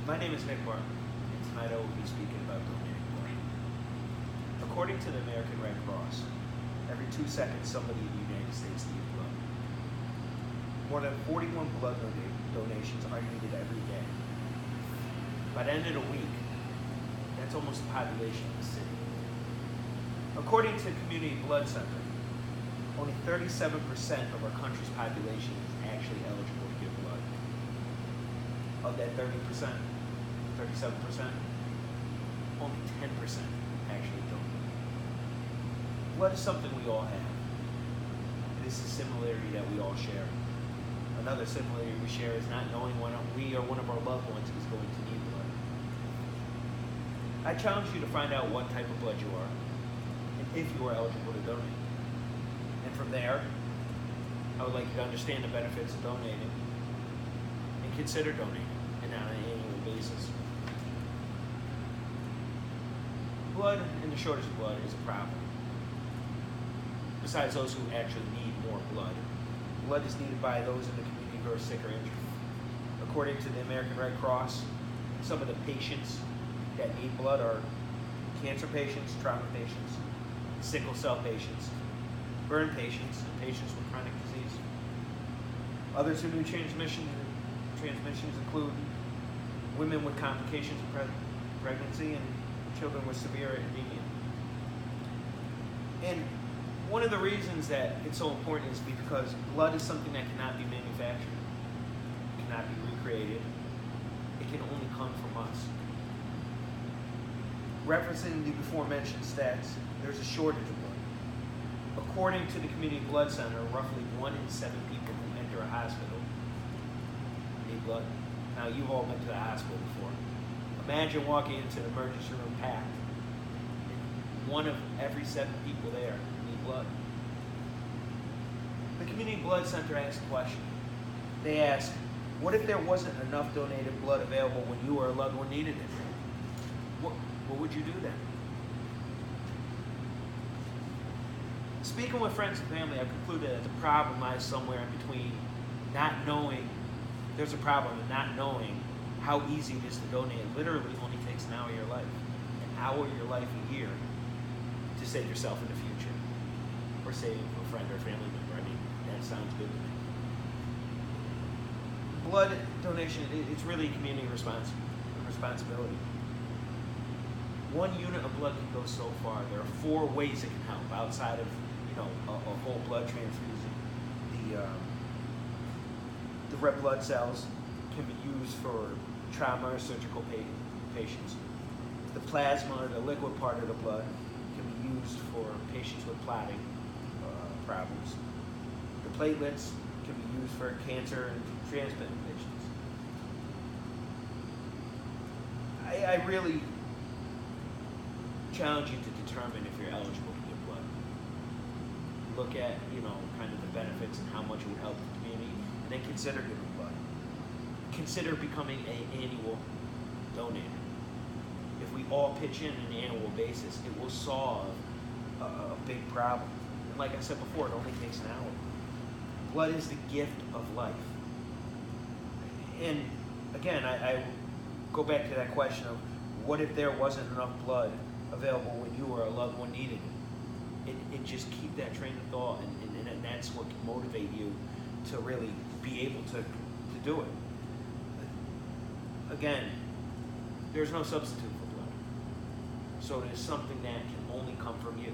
My name is Nick Barton, and tonight I will be speaking about donating blood. According to the American Red Cross, every 2 seconds somebody in the United States needs blood. More than 41 blood donations are needed every day. By the end of the week, that's almost the population of the city. According to Community Blood Center, only 37% of our country's population is actually eligible to give blood. Of that 30%, 37%, only 10% actually don't. Blood is something we all have. It is a similarity that we all share. Another similarity we share is not knowing when we or one of our loved ones is going to need blood. I challenge you to find out what type of blood you are, and if you are eligible to donate. And from there, I would like you to understand the benefits of donating and consider donating, and on an annual basis. Blood and the shortage of blood is a problem. Besides those who actually need more blood, blood is needed by those in the community who are sick or injured. According to the American Red Cross, some of the patients that need blood are cancer patients, trauma patients, sickle cell patients, burn patients, and patients with chronic disease. Others who need transmissions include women with complications of pregnancy and children with severe anemia. And one of the reasons that it's so important is because blood is something that cannot be manufactured, cannot be recreated. It can only come from us. Referencing the before mentioned stats, there's a shortage of blood. According to the Community Blood Center, roughly 1 in 7 people who enter a hospital need blood. Now, you've all been to the hospital before. Imagine walking into the emergency room packed, and 1 of every 7 people there need blood. The Community Blood Center asks a question. They ask, what if there wasn't enough donated blood available when you or a loved one needed it? What would you do then? Speaking with friends and family, I've concluded that the problem lies somewhere in between not knowing there's a problem in not knowing how easy it is to donate. It literally only takes an hour of your life, a life a year, to save yourself in the future, or save a friend or family member. I mean, that sounds good to me. Blood donation, it's really a community responsibility. 1 unit of blood can go so far. There are 4 ways it can help outside of a whole blood transfusion. The red blood cells can be used for trauma or surgical patients. The plasma, or the liquid part of the blood, can be used for patients with clotting problems. The platelets can be used for cancer and transplant patients. I really challenge you to determine if you're eligible to give blood. Look at, kind of the benefits and how much it would help the community, and then consider giving blood. Consider becoming an annual donator. If we all pitch in on an annual basis, it will solve a big problem. And like I said before, it only takes an hour. Blood is the gift of life. And again, I go back to that question of what if there wasn't enough blood available when you or a loved one needed it? It just keep that train of thought, and that's what can motivate you to really be able to do it. Again, there's no substitute for blood. So it is something that can only come from you.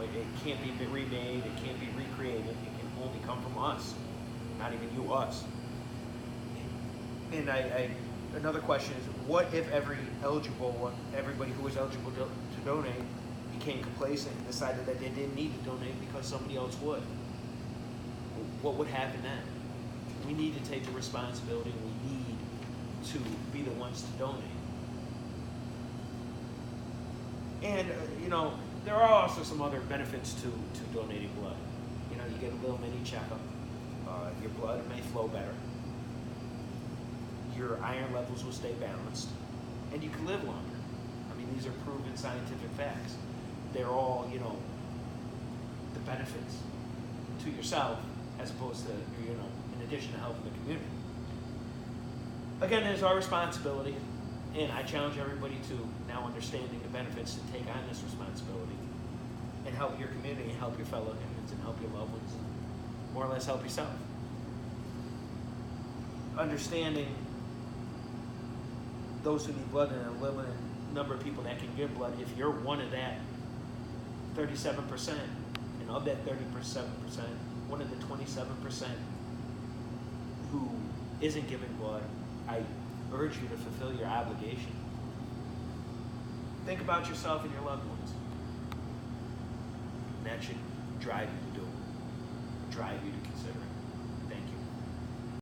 It can't be remade, it can't be recreated, it can only come from us. Not even you, us. And another question is, what if everybody who was eligible to donate became complacent and decided that they didn't need to donate because somebody else would? What would happen then? We need to take the responsibility, and we need to be the ones to donate. And, there are also some other benefits to donating blood. You get a little mini checkup. Your blood may flow better. Your iron levels will stay balanced. And you can live longer. I mean, these are proven scientific facts. They're all, the benefits to yourself as opposed to, in addition to helping the community. Again, it is our responsibility, and I challenge everybody to, now understanding the benefits, to take on this responsibility and help your community, and help your fellow humans, and help your loved ones, and more or less help yourself. Understanding those who need blood and a limited number of people that can give blood, if you're one of that 37%, and of that 37%, one of the 27% who isn't giving blood, I urge you to fulfill your obligation. Think about yourself and your loved ones. And that should drive you to do it, drive you to consider it.